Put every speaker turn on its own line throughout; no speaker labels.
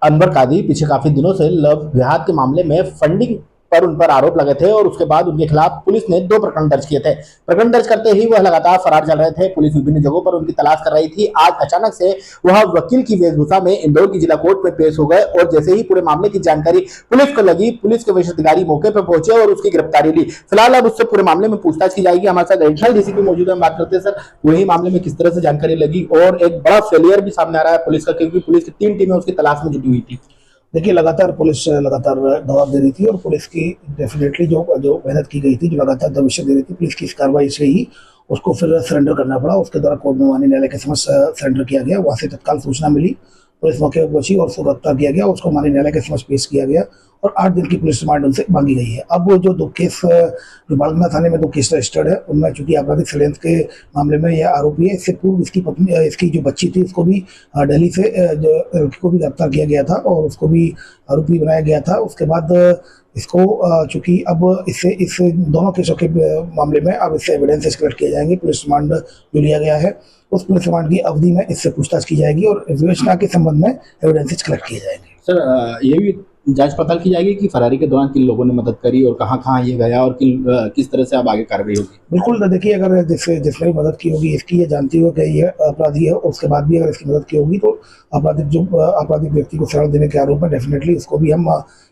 अनवर कादी पीछे काफी दिनों से लव विवाद के मामले में फंडिंग पर उन पर आरोप लगे थे और उसके बाद उनके खिलाफ पुलिस ने 2 प्रकरण दर्ज किए थे। प्रकरण दर्ज करते ही वह लगातार फरार चल रहे थे। पुलिस विभिन्न जगहों पर उनकी तलाश कर रही थी। आज अचानक से वह वकील की वेशभूषा में इंदौर की जिला कोर्ट में पेश हो गए और जैसे ही पूरे मामले की जानकारी पुलिस को लगी, पुलिस के वरिष्ठ अधिकारी मौके पर पहुंचे और उसकी गिरफ्तारी ली। फिलहाल अब उससे पूरे मामले में पूछताछ की जाएगी। हमारे साथ एडिशनल डीसीपी मौजूद है, बात करते हैं। सर, वही मामले में किस तरह से जानकारी लगी और एक बड़ा फेलियर भी सामने आ रहा है पुलिस का, क्योंकि पुलिस की 3 टीमें उसकी तलाश में जुटी हुई थी।
देखिए, लगातार पुलिस लगातार दबाव दे रही थी और पुलिस की डेफिनेटली जो मेहनत की गई थी, जो लगातार दबिशें दे रही थी, पुलिस की इस कार्रवाई से ही उसको फिर सरेंडर करना पड़ा। उसके द्वारा कोर्ट में माननीय न्यायालय के समक्ष सरेंडर किया गया। वहाँ से तत्काल सूचना मिली, पुलिस मौके पर पहुंची और उसको गिरफ्तार किया गया। उसको माननीय न्यायालय के समक्ष पेश किया गया और 8 दिन की पुलिस रिमांड उनसे मांगी गई है। अब जो 2 केस जो बालगंगा थाने में 2 केस रजिस्टर्ड है, उनमें चूंकि आपराधिक षड्यंत्र के मामले में यह आरोपी है। इससे पूर्व इसकी पत्नी, इसकी जो बच्ची थी, उसको भी दिल्ली से जो लड़की को भी गिरफ्तार किया गया था और उसको भी आरोपी बनाया गया था। उसके बाद इसको चूंकि अब इससे इस दोनों केसों के मामले में अब इससे एविडेंसेस कलेक्ट किए जाएंगे। पुलिस रिमांड जो लिया गया है, उस पुलिस रिमांड की अवधि में इससे पूछताछ की जाएगी और विवेचना के संबंध में एविडेंसेस कलेक्ट किए जाएंगे।
सर, ये भी जांच पड़ताल की जाएगी कि फरारी के दौरान किन लोगों ने मदद करी और कहाँ-कहाँ ये गया और किस तरह से अब आगे कार्रवाई होगी?
बिल्कुल, देखिए, अगर जिसने भी मदद की होगी, इसकी ये जानती हो कि ये अपराधी है, और उसके बाद भी अगर इसकी मदद की होगी तो आपराधिक व्यक्ति को शरण देने के आरोप में डेफिनेटली इसको भी हम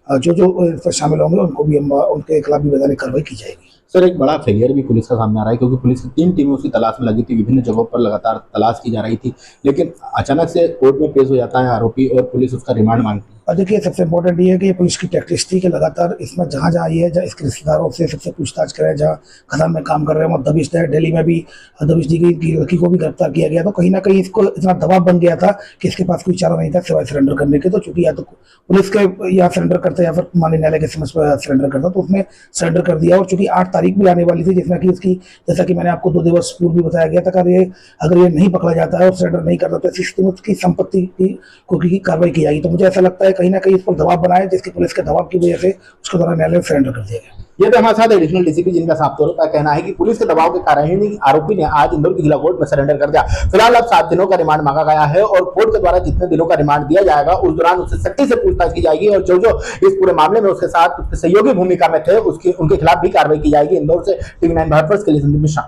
जो इस पर शामिल होंगे उनको भी हम उनके खिलाफ भी वैधानिक कार्रवाई की जाएगी।
सर, एक बड़ा फेलियर भी पुलिस का सामने आ रहा है, क्योंकि पुलिस की 3 टीमें उसकी तलाश में लगी थी। विभिन्न जगहों पर लगातार तलाश की जा रही थी, लेकिन अचानक से कोर्ट में पेश हो जाता है आरोपी और पुलिस उसका रिमांड मांगती है।
और देखिए, सबसे इम्पोर्टेंट ये है कि ये पुलिस की प्रैक्टिस थी कि लगातार इसमें जहाँ ये है, जहाँ इसके रिश्तेदारों से सबसे पूछताछ करें, जहाँ खदान में काम कर रहे हैं वहाँ दबिश है। दिल्ली में भी दबिश दी गई कि लड़की को भी गिरफ्तार किया गया। तो कहीं ना कहीं इसको इतना दबाव बन गया था कि इसके पास कोई चारा नहीं था सिवाय सरेंडर करने के। तो चूंकि या तो पुलिस के यहाँ सरेंडर करता या फिर माननीय न्यायालय के समक्ष सरेंडर करता, तो उसने सरेंडर कर दिया। और चूंकि 8 तारीख भी आने वाली थी, जिसमें कि उसकी, जैसा कि मैंने आपको 2 दिवस पूर्व भी बताया गया था, अगर ये नहीं पकड़ा जाता है और सरेंडर नहीं करता तो उसकी संपत्ति की कार्रवाई की जाएगी। तो मुझे ऐसा लगता है कहीं ना कहीं इस पर दबाव बनाया, जिसकी पुलिस के दबाव की वजह से उसके द्वारा न्यायालय में सरेंडर कर दिया गया।
ये तो हमारे साथ एडिशनल डीसीपी, जिनका साफ तौर पर कहना है कि पुलिस के दबाव के कारण ही आरोपी ने आज इंदौर की जिला कोर्ट में सरेंडर कर दिया। फिलहाल अब 7 दिनों का रिमांड मांगा गया है और कोर्ट के द्वारा जितने दिनों का रिमांड दिया जाएगा उस दौरान उससे सख्ती से पूछताछ की जाएगी और जो इस पूरे मामले में उसके साथ उसके सहयोगी भूमिका में थे उनके खिलाफ भी कार्रवाई की जाएगी। इंदौर से TV9 भारत के लिए संदीप मिश्रा।